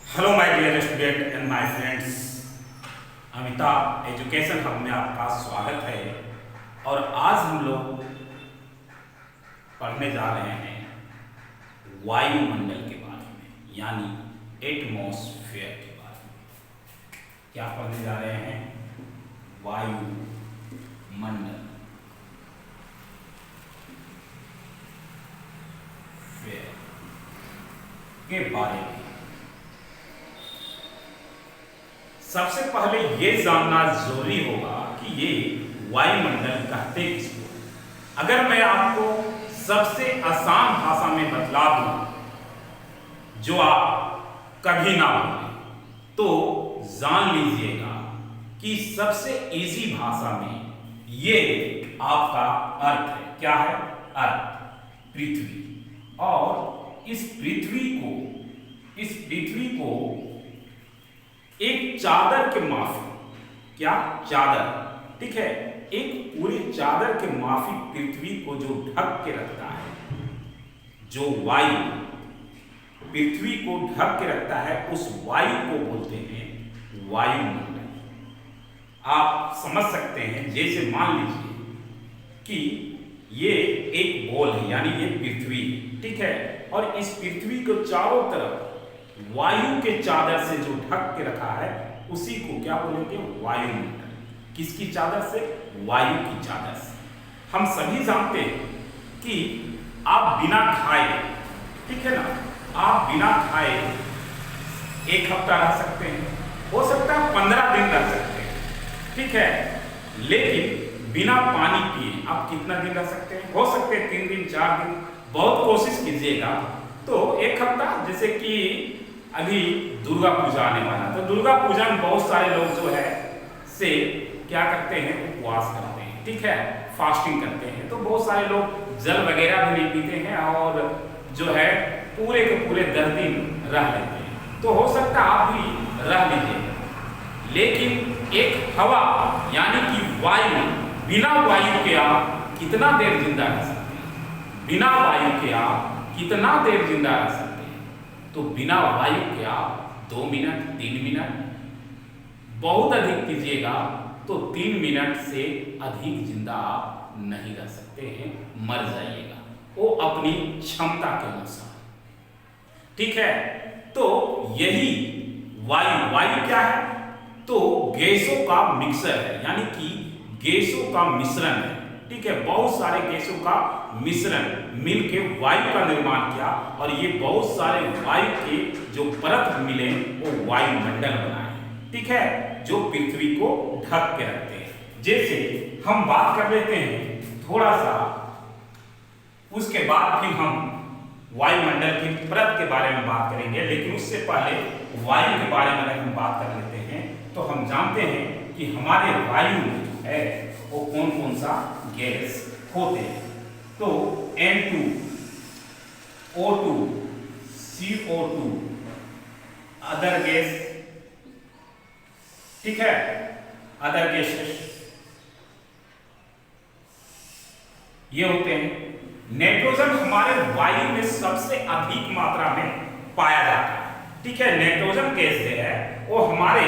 Hello my dear student and my friends, Amitabh education hub में आपका स्वागत है। और आज हम लोग पढ़ने जा रहे हैं वायुमंडल के बारे में, यानी एटमॉस्फेयर के बारे में। क्या पढ़ने जा रहे हैं? वायुमंडल के बारे में। सबसे पहले ये जानना जरूरी होगा कि ये वायुमंडल कहते किसको। अगर मैं आपको सबसे आसान भाषा में बतला दूं जो आप कभी ना बोलें, तो जान लीजिएगा कि सबसे इजी भाषा में ये आपका अर्थ है। क्या है? अर्थ, पृथ्वी। और इस पृथ्वी को एक चादर के माफिक, क्या चादर, ठीक है, एक पूरी चादर के माफिक पृथ्वी को जो ढक के रखता है, जो वायु पृथ्वी को ढक के रखता है, उस वायु को बोलते हैं वायुमंडल। आप समझ सकते हैं, जैसे मान लीजिए कि ये एक बॉल है, यानी ये पृथ्वी, ठीक है, और इस पृथ्वी को चारों तरफ वायु के चादर से जो ढक के रखा है, उसी को क्या बोलेंगे? वायुमंडल। किसकी चादर से? वायु की चादर से। हम सभी जानते हैं कि आप बिना खाए, ठीक है ना, आप बिना खाए 1 हफ्ता रह सकते हैं, हो सकता है 15 दिन रह सकते हैं, ठीक है, लेकिन बिना पानी पिए आप कितना दिन रह सकते हैं? हो सकते हैं 3 दिन 4 दिन, बहुत कोशिश कीजिएगा तो 1 हफ्ता। जैसे कि अभी दुर्गा पूजा आने वाला, तो दुर्गा पूजा में बहुत सारे लोग जो है से क्या करते हैं? उपवास करते हैं, ठीक है, फास्टिंग करते हैं। तो बहुत सारे लोग जल वगैरह भी नहीं पीते हैं और जो है पूरे के पूरे 10 दिन रह लेते हैं। तो हो सकता है आप भी रह लीजिए, लेकिन एक हवा यानी कि वायु, बिना वायु के आप कितना देर जिंदा रह सकते हैं? बिना वायु के आप कितना देर जिंदा रह सकते हैं? तो बिना वायु के आप 2 मिनट 3 मिनट, बहुत अधिक कीजिएगा तो 3 मिनट से अधिक जिंदा आप नहीं रह सकते हैं, मर जाइएगा, वो अपनी क्षमता के अनुसार, ठीक है। तो यही वायु क्या है? तो गैसों का मिक्सर है, यानी कि गैसों का मिश्रण है, ठीक है, बहुत सारे गैसों का मिश्रण मिलके वायु का निर्माण किया, और ये बहुत सारे वायु के जो परत मिले वो वायुमंडल बनाए, ठीक है, जो पृथ्वी को ढक के रखते हैं। जैसे हम बात कर लेते हैं थोड़ा सा, उसके बाद फिर हम वायुमंडल की परत के बारे में बात करेंगे, लेकिन उससे पहले वायु के बारे में अगर हम बात कर लेते हैं तो हम जानते हैं कि हमारे वायु में है वो कौन कौन सा गैस होते हैं। तो N2, O2, CO2, other gas, ठीक है, अदर गैसेस ये होते हैं। नाइट्रोजन हमारे वायु में सबसे अधिक मात्रा में पाया जाता है, ठीक है, नाइट्रोजन गैस जो है वो हमारे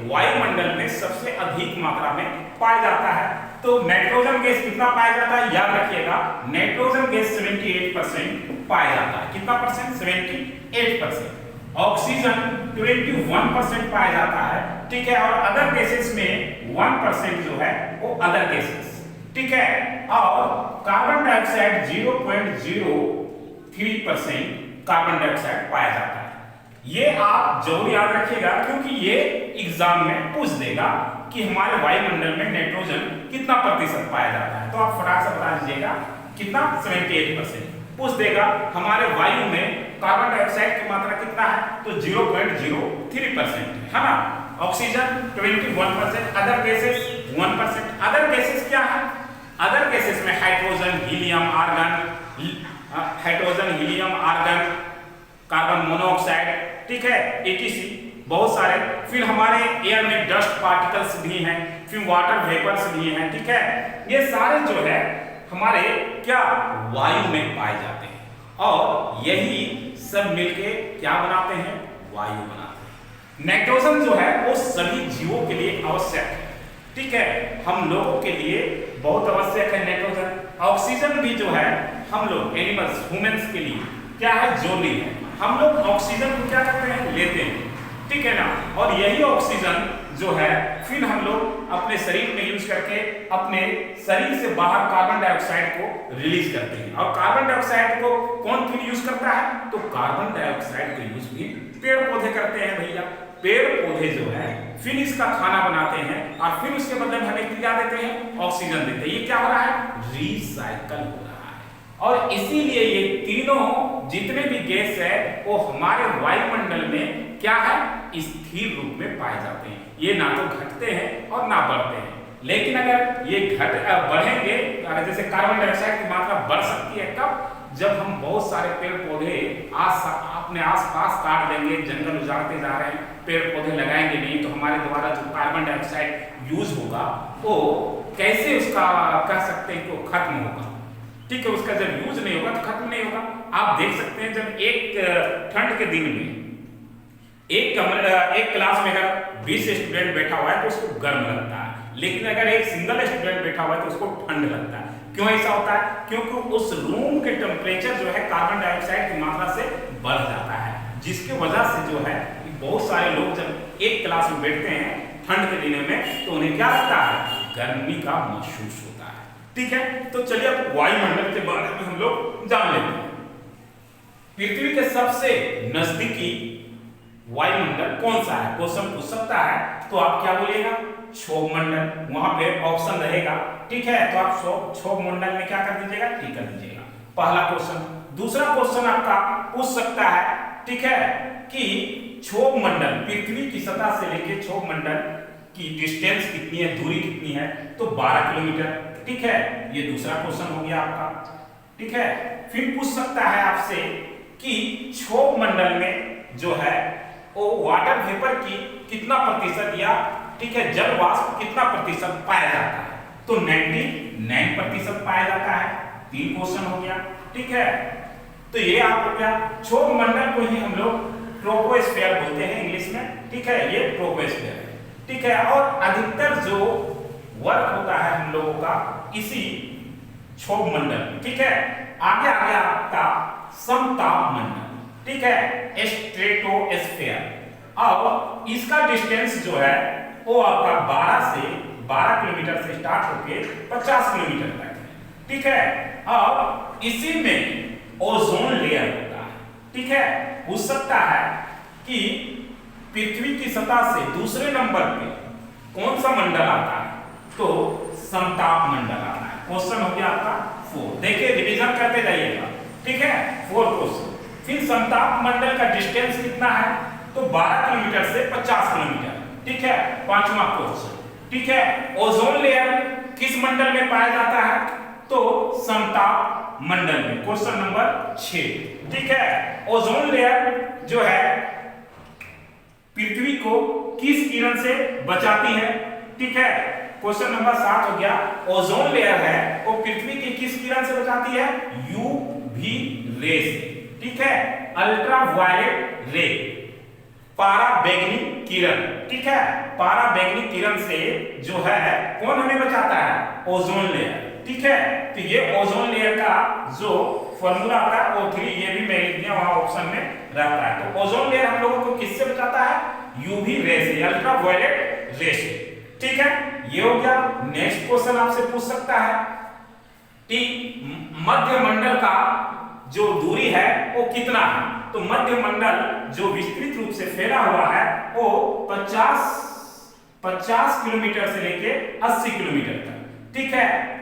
वायुमंडल में सबसे अधिक मात्रा में पाया जाता है। तो नाइट्रोजन गैस कितना पाया जाता है? याद रखिएगा, नाइट्रोजन गैस 78% पाया जाता है। कितना परसेंट? 78%। ऑक्सीजन 21% पाया जाता है, ठीक है, और अदर गैसेस में 1% जो है वो अदर गैसेस, ठीक है, और कार्बन डाइऑक्साइड 0.03% कार्बन डाइऑक्साइड पाया जाता है। ये आप जरूर याद रखिएगा, क्योंकि ये एग्जाम में पूछ देगा कि हमारे वायुमंडल में नाइट्रोजन कितना प्रतिशत पाया जाता है। तो आप फटाक से बता दीजिएगा कितना? 78%। पूछ देगा हमारे वायु में कार्बन डाइऑक्साइड की मात्रा कितना है? तो 0.03% है ना। Oxygen 21%, other gases 1%। Other gases क्या है? अदर गैसेस में hydrogen, helium, argon, carbon monoxide, ठीक है, etc, बहुत सारे। फिर हमारे एयर में डस्ट पार्टिकल्स भी हैं, फिर वाटर वेपर्स भी हैं, ठीक है, ये सारे जो है हमारे क्या वायु में पाए जाते हैं, और यही सब मिलके क्या बनाते हैं? वायु बनाते हैं। नाइट्रोजन जो है वो सभी जीवों के लिए आवश्यक है, ठीक है, हम लोगों के लिए बहुत आवश्यक है नाइट्रोजन। ऑक्सीजन भी जो है हम लोग एनिमल्स ह्यूमंस के लिए क्या है, जरूरी है। हम लोग ऑक्सीजन को क्या करते हैं, लेते हैं, ठीक है ना, और यही ऑक्सीजन जो है फिर हम लोग अपने शरीर में यूज करके अपने शरीर से बाहर कार्बन डाइऑक्साइड को रिलीज करते हैं। और कार्बन डाइऑक्साइड को कौन फिर यूज करता है, तो कार्बन डाइऑक्साइड का यूज भी पेड़ पौधे करते हैं भैया। पेड़ पौधे जो है फिर इसका खाना बनाते हैं और फिर उसके बदले में हमें क्या देते हैं, ऑक्सीजन देते हैं। ये क्या हो रहा है, रिसाइकल हो रहा है। और इसीलिए ये तीनों जितने भी गैस है वो हमारे वायुमंडल में क्या है, स्थिर रूप में पाए जाते हैं। ये ना तो घटते हैं और ना बढ़ते हैं। लेकिन अगर ये बढ़ेंगे, जैसे कार्बन डाइऑक्साइड की मात्रा बढ़ सकती है कब, जब हम बहुत सारे पेड़ पौधे अपने आसपास काट देंगे, जंगल उजाड़ते जा रहे हैं, पेड़ पौधे लगाएंगे नहीं, तो हमारे द्वारा जो कार्बन डाइऑक्साइड यूज होगा वो कैसे उसका कह सकते हैं कि वो खत्म होगा, ठीक है। उसका जब यूज नहीं होगा तो खत्म नहीं होगा। आप देख सकते हैं जब एक ठंड के दिन में एक क्लास में अगर 20 स्टूडेंट बैठा हुआ है तो उसको गर्म लगता है, लेकिन अगर एक सिंगल स्टूडेंट बैठा हुआ है तो उसको ठंड लगता है। क्यों ऐसा होता है, क्योंकि उस रूम के टेम्परेचर जो है कार्बन डाइऑक्साइड की मात्रा से बढ़ जाता है, जिसकी वजह से जो है बहुत सारे लोग जब एक क्लास में बैठते हैं ठंड के दिनों में तो उन्हें क्या लगता है, गर्मी का महसूस होता है, ठीक है। तो चलिए अब वायुमंडल के बारे में हम लोग जान लेते हैं। पृथ्वी के सबसे नजदीकी वायुमंडल कौन सा है, क्वेश्चन पूछ सकता है, तो आप क्या बोलिएगा, क्षोभ मंडल। वहां पे ऑप्शन रहेगा, ठीक है, तो आप क्षोभ मंडल में क्या कर दीजिएगा, टिक कर दीजिएगा, पहला क्वेश्चन। दूसरा क्वेश्चन आपका पूछ सकता है, ठीक है, कि क्षोभ मंडल पृथ्वी की सतह से लेकर क्षोभ मंडल की डिस्टेंस कितनी है, दूरी कितनी है, तो 12 किलोमीटर, ठीक है। ये दूसरा क्वेश्चन हो गया आपका, ठीक है। फिर पूछ सकता है आपसे कि क्षोभ मंडल में जो है वो वाटर वेपर की कितना प्रतिशत या, ठीक है, जल वाष्प कितना प्रतिशत पाया जाता है, तो 99% पाया जाता है। 3 क्वेश्चन हो गया, ठीक है। तो ये आप हो गया, क्षोभ मंडल को ही हम लोग ट्रोपोस्फीयर बोलते हैं इंग्लिश में, ठीक है, ये ट्रोपोस्फीयर है, ठीक है। और अधिकतर जो वर्क होता है हम लोगों का इसी क्षोभ मंडल, ठीक है। आगे आगे आपका समताप मंडल, ठीक है, स्ट्रेटोस्फीयर। अब इसका डिस्टेंस जो है वो आपका 12 किलोमीटर से स्टार्ट होके 50 किलोमीटर तक है, ठीक है। अब इसी में ओजोन लेयर होता है, ठीक है। पूछ सकता है कि पृथ्वी की सतह से दूसरे नंबर पे कौन सा मंडल आता है, तो समताप मंडल आता है। क्वेश्चन हो गया आपका 4, देखिए रिवीजन करते जाइएगा, ठीक है, 4 क्वेश्चन। फिर समताप मंडल का डिस्टेंस कितना है, तो 12 किलोमीटर से 50 किलोमीटर, ठीक है, 5वां क्वेश्चन, ठीक है। ओजोन लेयर किस मंडल में पाया जाता है, तो समताप मंडल में, क्वेश्चन नंबर 6, ठीक है। ओजोन लेयर जो है पृथ्वी को किस किरण से बचाती है, ठीक है, क्वेश्चन नंबर 7 हो गया। ओजोन लेयर है वो पृथ्वी की किस किरण से बचाती है, यूवी रे से, ठीक है, अल्ट्रावायलेट रे, पाराबैंगनी किरण, ठीक है। पाराबैंगनी किरण से जो है कौन हमें बचाता है, ओजोन लेयर, ठीक है। तो ये ओजोन लेयर का जो फॉर्मूला आता है O3, ये भी मैं लिख दिया वहां ऑप्शन में रहता है। तो ओजोन लेयर हम लोगों को किससे बचाता है, यूवी रे से, अल्ट्रावायलेट रे से, ठीक है। ये हो गया। नेक्स्ट क्वेश्चन आपसे पूछ सकता है कि मध्य मंडल का जो दूरी है वो कितना है, तो मध्य मंडल जो विस्तृत रूप से फैला हुआ है वो 50 किलोमीटर से लेके 80 किलोमीटर तक, ठीक है।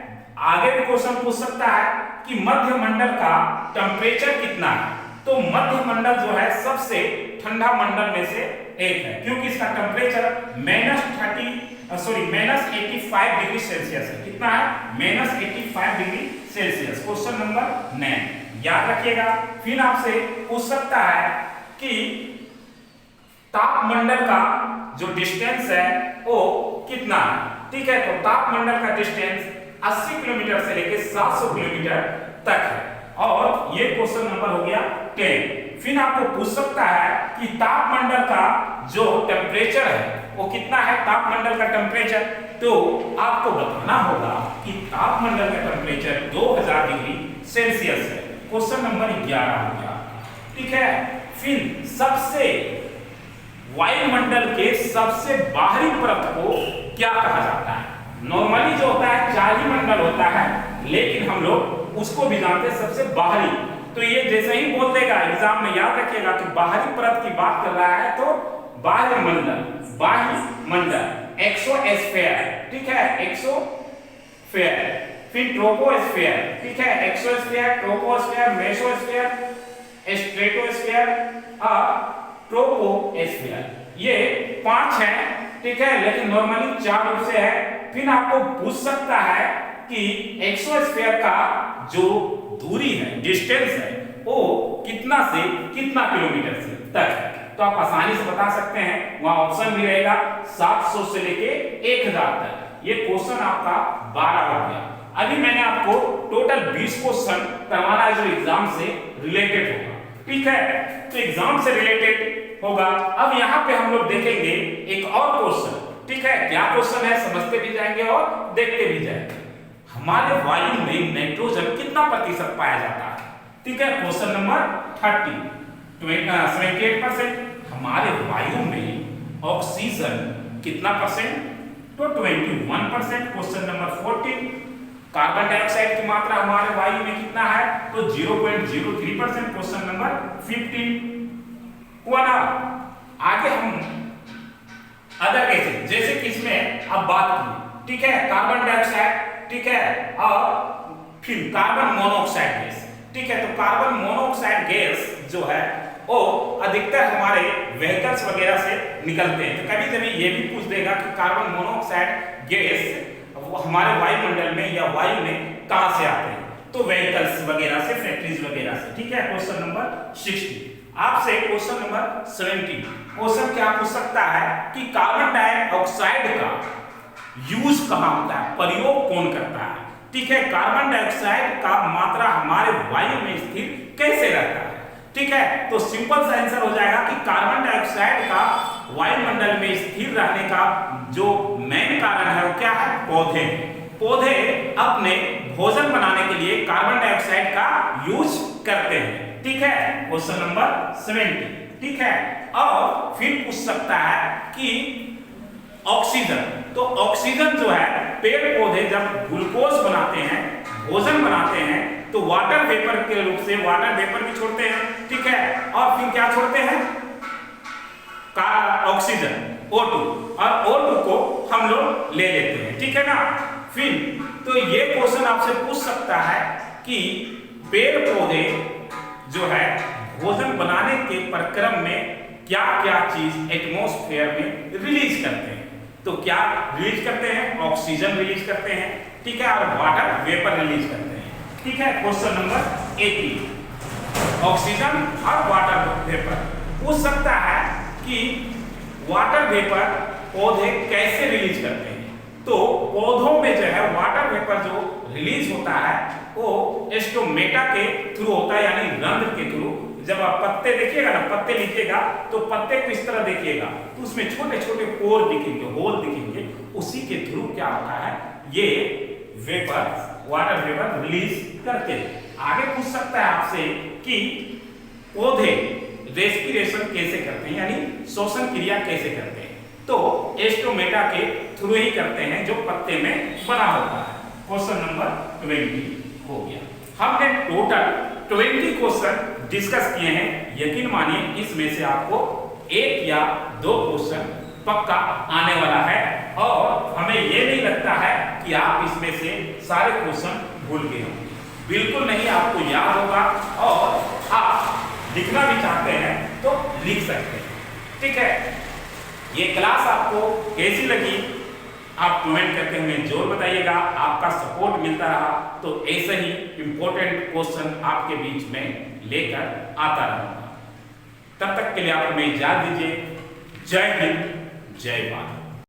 आगे भी क्वेश्चन पूछ सकता है कि मध्य मंडल का टेम्परेचर कितना है, तो मध्य मंडल जो है सबसे ठंडा मंडल में से एक है, क्योंकि इसका टेम्परेचर -85 डिग्री सेल्सियस है। कितना है, -85 डिग्री सेल्सियस। क्वेश्चन नंबर 9 याद रखिएगा। फिर आपसे पूछ सकता है कि तापमंडल का जो डिस्टेंस है वो कितना है, ठीक है। तो तापमंडल का डिस्टेंस 80 किलोमीटर से लेकर 700 किलोमीटर तक है, और ये क्वेश्चन नंबर हो गया 10। फिर आपको पूछ सकता है कि तापमंडल का जो टेम्परेचर है वो कितना है, तापमंडल का टेम्परेचर, तो आपको बताना होगा कि तापमंडल का टेम्परेचर 2000 डिग्री सेल्सियस है। क्वेश्चन नंबर 11 हो गया। ठीक है, फिर सबसे वायुमंडल के सबसे बाहरी परत को क्या कहा जाता है? नॉर्मली जो होता है चारी मंडल होता है, लेकिन हम लोग उसको भी जानते हैं सबसे बाहरी। तो ये जैसे ही बोल देगा एग्जाम में याद रखिएगा कि बाहरी परत की बात कर रहा है तो बाह्य मंडल एक्सोस्फीयर, ठीक है, एक्सोस्फीयर, फिर ट्रोपोस्फीयर, ठीक है, एक्सोस्फीयर, ट्रोपोस्फीयर, मेसोस्फीयर, स्ट्रेटोस्फीयर और ट्रोपोस्फीयर, ये 5 हैं। ठीक है, लेकिन नॉर्मली 4 रूप से है। फिर आपको पूछ सकता है कि एक्सोस्फीयर का जो दूरी है, डिस्टेंस है, वो कितना से कितना किलोमीटर से तक है? तो आप आसानी से बता सकते हैं, वहां ऑप्शन भी रहेगा 700 से लेके 1000 तक। ये क्वेश्चन आपका 12 हो गया। अभी मैंने आपको टोटल 20 क्वेश्चन करवाना है जो एग्जाम से रिलेटेड होगा। ठीक है, तो एग्जाम से रिलेटेड होगा। अब यहाँ पे हम लोग देखेंगे एक और क्वेश्चन। ठीक है, क्या क्वेश्चन है समझते भी जाएंगे और देखते भी जाएंगे। हमारे वायु में नाइट्रोजन कितना प्रतिशत पाया जाता है? ठीक है, क्वेश्चन नंबर 78%। हमारे वायु में ऑक्सीजन कितना परसेंट? तो 21%। Question number 14। कार्बन डाइऑक्साइड की मात्रा हमारे वायु में कितना है? तो 0.03%। क्वेश्चन नंबर 15 हुआ ना। आगे हम अदर केसेस, जैसे कि इसमें अब बात की, ठीक है, कार्बन डाइऑक्साइड, ठीक है, और फिर कार्बन मोनोऑक्साइड गैस। ठीक है, तो कार्बन मोनोऑक्साइड गैस जो है वो अधिकतर हमारे व्हीकल्स वगैरह से निकलते हैं। तो कभी कभी ये भी पूछ देगा कि कार्बन मोनोऑक्साइड गैस हमारे वायुमंडल में या वायु में कहां से आते हैं? तो व्हीकल्स वगैरह से, फैक्ट्रीज वगैरह से। ठीक है, क्वेश्चन नंबर 60। आपसे क्वेश्चन नंबर 70 क्वेश्चन क्या पूछ सकता है कि कार्बन डाइऑक्साइड का यूज कहां होता है, प्रयोग कौन करता है? ठीक है, कार्बन डाइऑक्साइड का मात्रा हमारे वायु में स्थिर कैसे रहता है? ठीक है, तो सिंपल सा आंसर हो जाएगा कि कार्बन डाइऑक्साइड का वायुमंडल में स्थिर रहने का जो मेन कारण है वो क्या है? पौधे। पौधे अपने भोजन बनाने के लिए कार्बन डाइऑक्साइड का यूज करते हैं। ठीक है, क्वेश्चन नंबर 70। ठीक है, और फिर पूछ सकता है कि ऑक्सीजन, तो ऑक्सीजन जो है पेड़ पौधे जब ग्लूकोज बनाते हैं, भोजन बनाते हैं, तो वाटर वेपर के रूप से वाटर वेपर भी छोड़ते हैं। ठीक है, और फिर क्या छोड़ते हैं? ऑक्सीजन O2, और O2 को हम लोग ले लेते हैं। ठीक है ना। फिर तो ये क्वेश्चन आपसे पूछ सकता है कि पेड़ पौधे जो है भोजन बनाने के प्रक्रम में क्या क्या चीज एटमॉस्फेयर में रिलीज करते हैं? तो क्या रिलीज करते हैं? ऑक्सीजन रिलीज करते हैं। ठीक है, और वाटर वेपर रिलीज करते हैं। ठीक है, क्वेश्चन नंबर 80 ऑक्सीजन और वाटर वेपर पूछ सकता है कि वाटर वेपर पौधे कैसे रिलीज करते हैं? तो पौधों में जो है वाटर वेपर जो रिलीज होता है वो स्टोमेटा के थ्रू होता है, यानी रंध्र के थ्रू। जब आप पत्ते देखिएगा ना, पत्ते लीजिएगा तो पत्ते को इस तरह देखिएगा तो उसमें छोटे छोटे पोर दिखेंगे, होल दिखेंगे, उसी के थ्रू क्या होता है ये वेपर, वाटर वेपर रिलीज करते हैं। आगे पूछ सकता है आपसे कि पौधे रेस्पिरेशन कैसे करते हैं, यानी श्वसन क्रिया कैसे करते हैं? तो स्टोमेटा के थ्रू ही करते हैं जो पत्ते में बना होता है। क्वेश्चन नंबर 20 हो गया। हमने टोटल 20 क्वेश्चन डिस्कस किए हैं। यकीन मानिए इसमें से आपको 1 या 2 क्वेश्चन पक्का आने वाला है, और हमें ये नहीं लगता है कि आप इसमें से सारे क्वेश्चन भूल गए होंगे। बिल्कुल नहीं, आपको याद होगा, और आप लिखना भी चाहते हैं तो लिख सकते हैं। ठीक है, ये क्लास आपको कैसी लगी आप कमेंट करके हमें जरूर बताइएगा। आपका सपोर्ट मिलता रहा तो ऐसे ही इंपॉर्टेंट क्वेश्चन आपके बीच में लेकर आता रहूंगा। तब तक के लिए आप हमें इजाजत दीजिए। जय हिंद, जय भारत।